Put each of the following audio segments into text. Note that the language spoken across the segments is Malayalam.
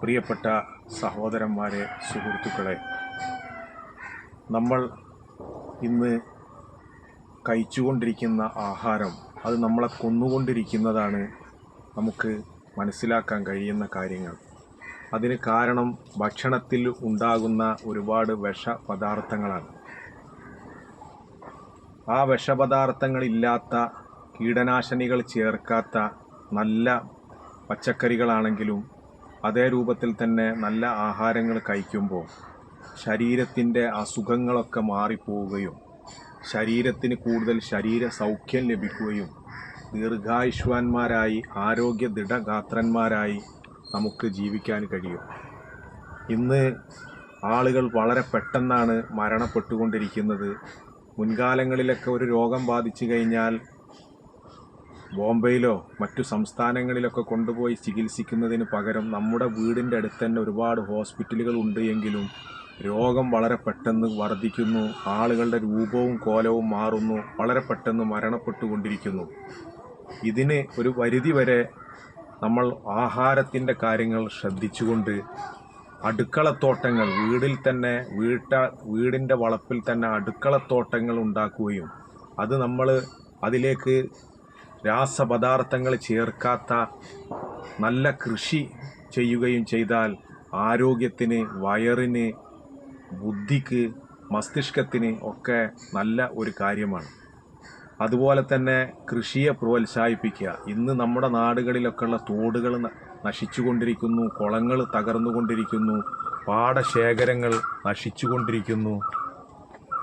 പ്രിയപ്പെട്ട സഹോദരന്മാരെ, സുഹൃത്തുക്കളെ, നമ്മൾ ഇന്ന് കഴിച്ചുകൊണ്ടിരിക്കുന്ന ആഹാരം അത് നമ്മളെ കൊന്നുകൊണ്ടിരിക്കുന്നതാണ് നമുക്ക് മനസ്സിലാക്കാൻ കഴിയുന്ന കാര്യങ്ങൾ. അതിന് കാരണം ഭക്ഷണത്തിൽ ഉണ്ടാകുന്ന ഒരുപാട് വിഷപദാർത്ഥങ്ങളാണ്. ആ വിഷപദാർത്ഥങ്ങളില്ലാത്ത, കീടനാശിനികൾ ചേർക്കാത്ത നല്ല പച്ചക്കറികളാണെങ്കിലും അതേ രൂപത്തിൽ തന്നെ നല്ല ആഹാരങ്ങൾ കഴിക്കുമ്പോൾ ശരീരത്തിൻ്റെ അസുഖങ്ങളൊക്കെ മാറിപ്പോവുകയും ശരീരത്തിന് കൂടുതൽ ശരീര സൗഖ്യം ലഭിക്കുകയും ദീർഘായുഷ്വാന്മാരായി ആരോഗ്യ ദൃഢഗാത്രന്മാരായി നമുക്ക് ജീവിക്കാൻ കഴിയും. ഇന്ന് ആളുകൾ വളരെ പെട്ടെന്നാണ് മരണപ്പെട്ടുകൊണ്ടിരിക്കുന്നത്. മുൻകാലങ്ങളിലൊക്കെ ഒരു രോഗം ബാധിച്ചു കഴിഞ്ഞാൽ ബോംബെയിലോ മറ്റു സംസ്ഥാനങ്ങളിലൊക്കെ കൊണ്ടുപോയി ചികിത്സിക്കുന്നതിന് പകരം നമ്മുടെ വീടിൻ്റെ അടുത്ത് തന്നെ ഒരുപാട് ഹോസ്പിറ്റലുകൾ ഉണ്ട്. എങ്കിലും രോഗം വളരെ പെട്ടെന്ന് വർദ്ധിക്കുന്നു, ആളുകളുടെ രൂപവും കോലവും മാറുന്നു, വളരെ പെട്ടെന്ന് മരണപ്പെട്ടുകൊണ്ടിരിക്കുന്നു. ഇതിന് ഒരു പരിധിവരെ നമ്മൾ ആഹാരത്തിൻ്റെ കാര്യങ്ങൾ ശ്രദ്ധിച്ചുകൊണ്ട് അടുക്കളത്തോട്ടങ്ങൾ വീടിൽ തന്നെ വീടിൻ്റെ വളപ്പിൽ തന്നെ അടുക്കളത്തോട്ടങ്ങൾ ഉണ്ടാക്കുകയും അത് നമ്മൾ അതിലേക്ക് രാസപദാർത്ഥങ്ങൾ ചേർക്കാത്ത നല്ല കൃഷി ചെയ്യുകയും ചെയ്താൽ ആരോഗ്യത്തിന്, വയറിന്, ബുദ്ധിക്ക്, മസ്തിഷ്കത്തിന് ഒക്കെ നല്ല ഒരു കാര്യമാണ്. അതുപോലെ തന്നെ കൃഷിയെ പ്രോത്സാഹിപ്പിക്കുക. ഇന്ന് നമ്മുടെ നാടുകളിലൊക്കെയുള്ള തോടുകൾ നശിച്ചുകൊണ്ടിരിക്കുന്നു, കുളങ്ങൾ തകർന്നുകൊണ്ടിരിക്കുന്നു, പാടശേഖരങ്ങൾ നശിച്ചുകൊണ്ടിരിക്കുന്നു.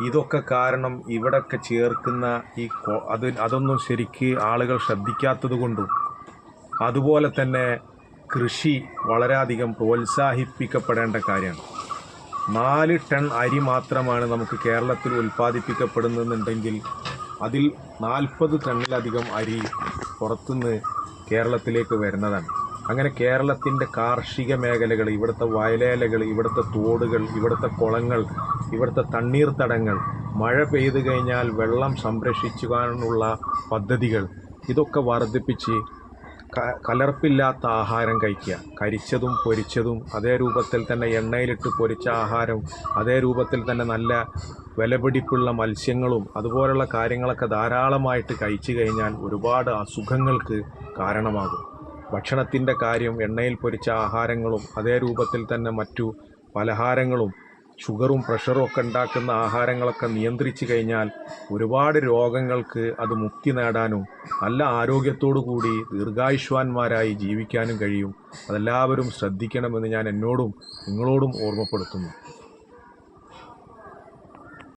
ഇതൊക്കെ കാരണം ഇവിടൊക്കെ ചേർക്കുന്ന അതൊന്നും ശരിക്ക് ആളുകൾ ശ്രദ്ധിക്കാത്തത് കൊണ്ടും, അതുപോലെ തന്നെ കൃഷി വളരെയധികം പ്രോത്സാഹിപ്പിക്കപ്പെടേണ്ട കാര്യമാണ്. 4 ടൺ അരി മാത്രമാണ് നമുക്ക് കേരളത്തിൽ ഉൽപ്പാദിപ്പിക്കപ്പെടുന്നുണ്ടെങ്കിൽ അതിൽ 40 ടണ്ണിലധികം അരി പുറത്തുനിന്ന് കേരളത്തിലേക്ക് വരുന്നതാണ്. അങ്ങനെ കേരളത്തിൻ്റെ കാർഷിക മേഖലകൾ, ഇവിടുത്തെ വയലേലകൾ, ഇവിടുത്തെ തോടുകൾ, ഇവിടുത്തെ കുളങ്ങൾ, ഇവിടുത്തെ തണ്ണീർത്തടങ്ങൾ, മഴ പെയ്തു കഴിഞ്ഞാൽ വെള്ളം സംരക്ഷിക്കുവാനുള്ള പദ്ധതികൾ, ഇതൊക്കെ വർദ്ധിപ്പിച്ച് കലർപ്പില്ലാത്ത ആഹാരം കഴിക്കുക. കരിച്ചതും പൊരിച്ചതും അതേ രൂപത്തിൽ തന്നെ എണ്ണയിലിട്ട് പൊരിച്ച ആഹാരം, അതേ രൂപത്തിൽ തന്നെ നല്ല വിലപിടിപ്പുള്ള മത്സ്യങ്ങളും അതുപോലുള്ള കാര്യങ്ങളൊക്കെ ധാരാളമായിട്ട് കഴിച്ചു കഴിഞ്ഞാൽ ഒരുപാട് അസുഖങ്ങൾക്ക് കാരണമാകും. ഭക്ഷണത്തിൻ്റെ കാര്യം, എണ്ണയിൽ പൊരിച്ച ആഹാരങ്ങളും അതേ രൂപത്തിൽ തന്നെ മറ്റു പലഹാരങ്ങളും ഷുഗറും പ്രഷറും ഒക്കെ ഉണ്ടാക്കുന്ന ആഹാരങ്ങളൊക്കെ നിയന്ത്രിച്ചു കഴിഞ്ഞാൽ ഒരുപാട് രോഗങ്ങൾക്ക് അത് മുക്തി നേടാനും നല്ല ആരോഗ്യത്തോടു കൂടി ദീർഘായുഷ്വാന്മാരായി ജീവിക്കാനും കഴിയും. അതെല്ലാവരും ശ്രദ്ധിക്കണമെന്ന് ഞാൻ എന്നോടും നിങ്ങളോടും ഓർമ്മപ്പെടുത്തുന്നു.